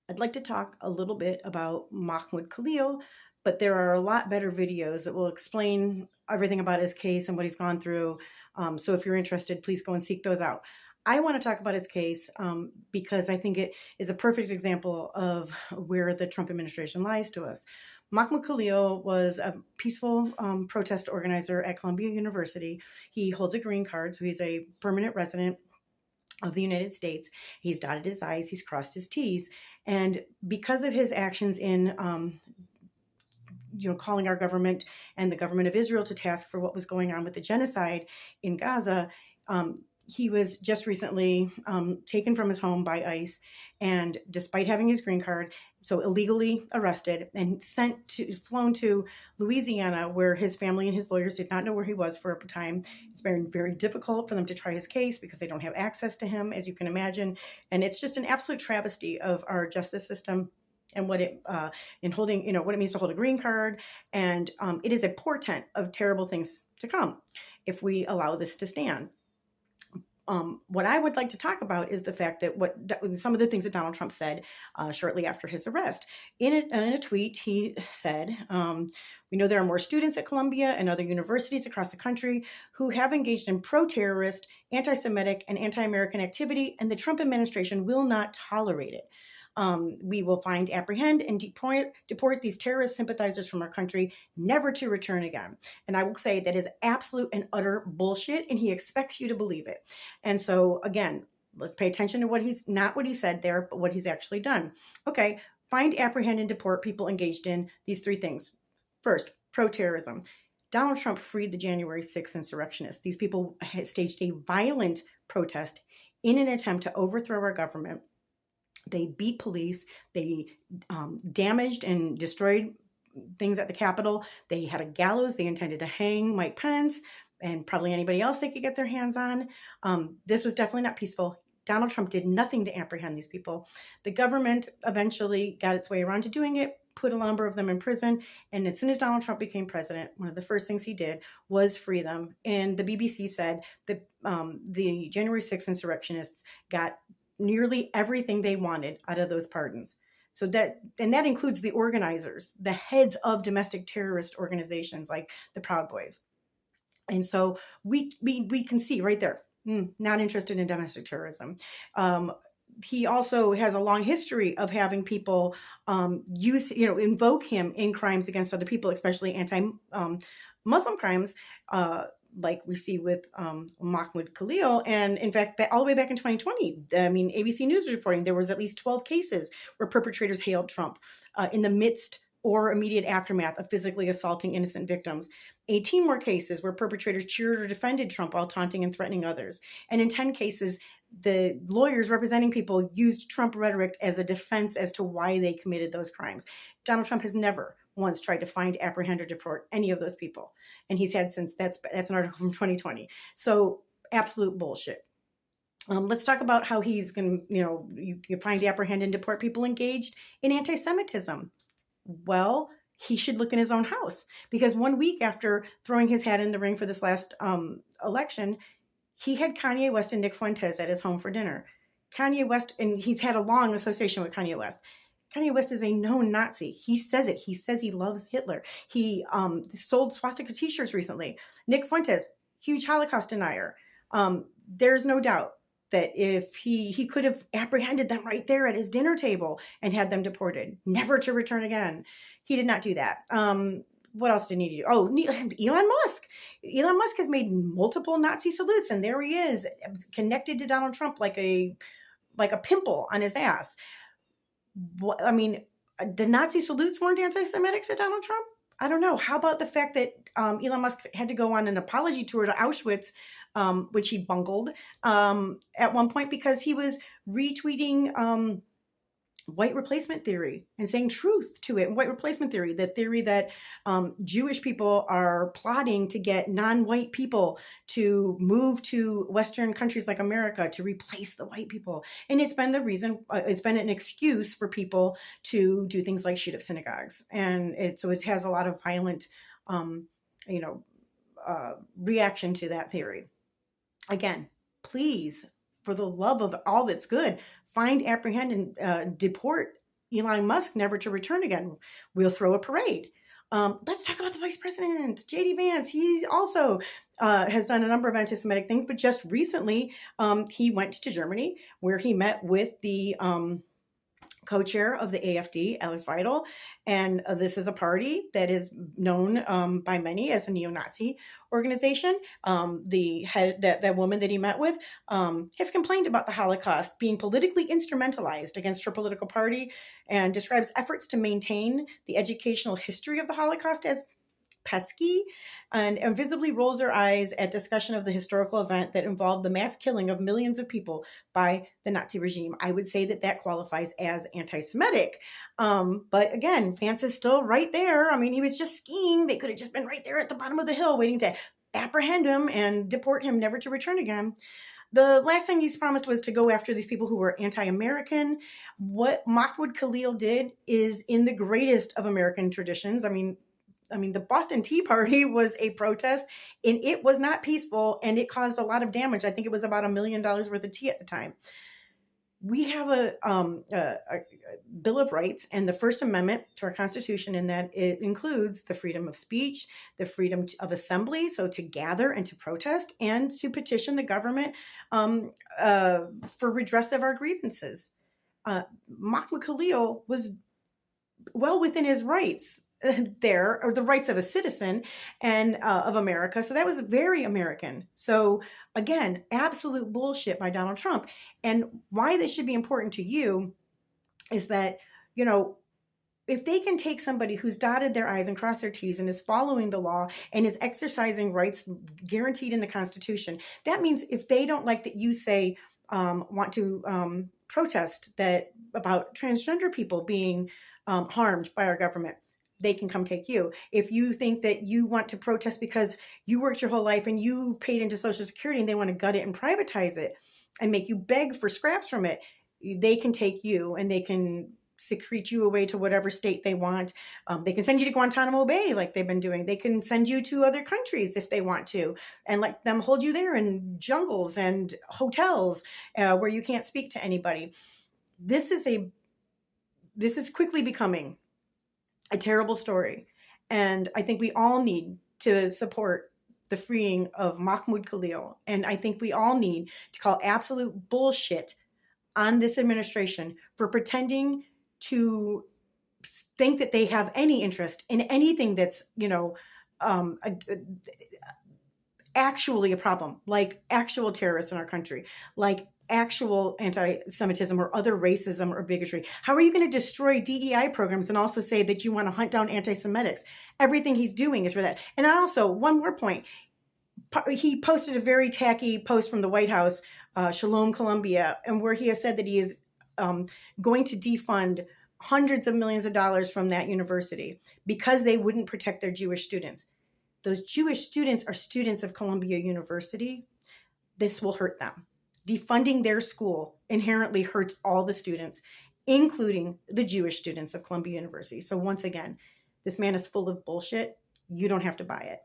I'd like to talk a little bit about Mahmoud Khalil, but there are a lot better videos that will explain everything about his case and what he's gone through. So if you're interested, please go and seek those out. I want to talk about his case because I think it is a perfect example of where the Trump administration lies to us. Mahmoud Khalil was a peaceful protest organizer at Columbia University. He holds a green card, so he's a permanent resident of the United States. He's dotted his I's, he's crossed his T's. And because of his actions in calling our government and the government of Israel to task for what was going on with the genocide in Gaza, he was just recently taken from his home by ICE, and despite having his green card, so illegally arrested and flown to Louisiana, where his family and his lawyers did not know where he was for a time. It's been very difficult for them to try his case because they don't have access to him, as you can imagine, and it's just an absolute travesty of our justice system and what it in holding, what it means to hold a green card, and it is a portent of terrible things to come if we allow this to stand. What I would like to talk about is the fact that some of the things that Donald Trump said shortly after his arrest. In a tweet, he said, "We know there are more students at Columbia and other universities across the country who have engaged in pro-terrorist, anti-Semitic, and anti-American activity, and the Trump administration will not tolerate it. We will find, apprehend, and deport these terrorist sympathizers from our country, never to return again." And I will say that is absolute and utter bullshit, and he expects you to believe it. And so, again, let's pay attention to not what he said there, but what he's actually done. Okay, find, apprehend, and deport people engaged in these three things. First, pro-terrorism. Donald Trump freed the January 6th insurrectionists. These people had staged a violent protest in an attempt to overthrow our government. They beat police. They damaged and destroyed things at the Capitol. They had a gallows. They intended to hang Mike Pence and probably anybody else they could get their hands on. This was definitely not peaceful. Donald Trump did nothing to apprehend these people. The government eventually got its way around to doing it, put a number of them in prison. And as soon as Donald Trump became president, one of the first things he did was free them. And the BBC said that the January 6th insurrectionists got nearly everything they wanted out of those pardons. So that includes the organizers, the heads of domestic terrorist organizations like the Proud Boys. And so we can see right there, not interested in domestic terrorism. He also has a long history of having people invoke him in crimes against other people, especially anti-Muslim crimes, like we see with Mahmoud Khalil. And in fact, all the way back in 2020, ABC News was reporting there was at least 12 cases where perpetrators hailed Trump in the midst or immediate aftermath of physically assaulting innocent victims. 18 more cases where perpetrators cheered or defended Trump while taunting and threatening others. And in 10 cases, the lawyers representing people used Trump rhetoric as a defense as to why they committed those crimes. Donald Trump has never once tried to find, apprehend, or deport any of those people. And he's had since, that's an article from 2020. So absolute bullshit. Let's talk about how he's going to, you find, apprehend, and deport people engaged in anti-Semitism. Well, he should look in his own house, because 1 week after throwing his hat in the ring for this last election, he had Kanye West and Nick Fuentes at his home for dinner. Kanye West, and he's had a long association with Kanye West. Kanye West is a known Nazi. He says it. He says he loves Hitler. He sold swastika t-shirts recently. Nick Fuentes, huge Holocaust denier. There's no doubt that if he could have apprehended them right there at his dinner table and had them deported, never to return again. He did not do that. What else did he do? Oh, Elon Musk. Elon Musk has made multiple Nazi salutes, and there he is, connected to Donald Trump like a pimple on his ass. The Nazi salutes weren't anti-Semitic to Donald Trump? I don't know. How about the fact that Elon Musk had to go on an apology tour to Auschwitz, which he bungled at one point because he was retweeting white replacement theory and saying truth to it. White replacement theory, the theory that Jewish people are plotting to get non-white people to move to Western countries like America to replace the white people. And it's been the reason, it's been an excuse for people to do things like shoot up synagogues. And so it has a lot of violent, reaction to that theory. Again, please, for the love of all that's good, find, apprehend, and deport Elon Musk never to return again. We'll throw a parade. Let's talk about the vice president, J.D. Vance. He also has done a number of anti-Semitic things, but just recently he went to Germany where he met with the co-chair of the AfD, Alice Weidel, and this is a party that is known by many as a neo-Nazi organization. The head, that woman that he met with, has complained about the Holocaust being politically instrumentalized against her political party, and describes efforts to maintain the educational history of the Holocaust as pesky, and visibly rolls her eyes at discussion of the historical event that involved the mass killing of millions of people by the Nazi regime. I would say that that qualifies as anti-Semitic. But again, Vance is still right there. I mean, he was just skiing. They could have just been right there at the bottom of the hill waiting to apprehend him and deport him never to return again. The last thing he's promised was to go after these people who were anti-American. What Mahmoud Khalil did is in the greatest of American traditions. I mean, the Boston Tea Party was a protest, and it was not peaceful, and it caused a lot of damage. I think it was about $1 million worth of tea at the time. We have a Bill of Rights and the First Amendment to our Constitution, in that it includes the freedom of speech, the freedom of assembly, so to gather and to protest, and to petition the government for redress of our grievances. Mahmoud Khalil was well within his rights there, or the rights of a citizen and of America. So that was very American. So again, absolute bullshit by Donald Trump. And why this should be important to you is that, you know, if they can take somebody who's dotted their I's and crossed their T's and is following the law and is exercising rights guaranteed in the Constitution, that means if they don't like that you say want to protest that about transgender people being harmed by our government, they can come take you. If you think that you want to protest because you worked your whole life and you paid into Social Security and they want to gut it and privatize it and make you beg for scraps from it, they can take you and they can secrete you away to whatever state they want. They can send you to Guantanamo Bay like they've been doing. They can send you to other countries if they want to, and let them hold you there in jungles and hotels where you can't speak to anybody. This is quickly becoming a terrible story. And I think we all need to support the freeing of Mahmoud Khalil. And I think we all need to call absolute bullshit on this administration for pretending to think that they have any interest in anything that's, actually a problem, like actual terrorists in our country, like actual anti-Semitism or other racism or bigotry. How are you going to destroy DEI programs and also say that you want to hunt down anti-Semitics? Everything he's doing is for that. And I also, one more point, he posted a very tacky post from the White House, Shalom Columbia, and where he has said that he is going to defund hundreds of millions of dollars from that university because they wouldn't protect their Jewish students. Those Jewish students are students of Columbia University. This will hurt them. Defunding their school inherently hurts all the students, including the Jewish students of Columbia University. So once again, this man is full of bullshit. You don't have to buy it.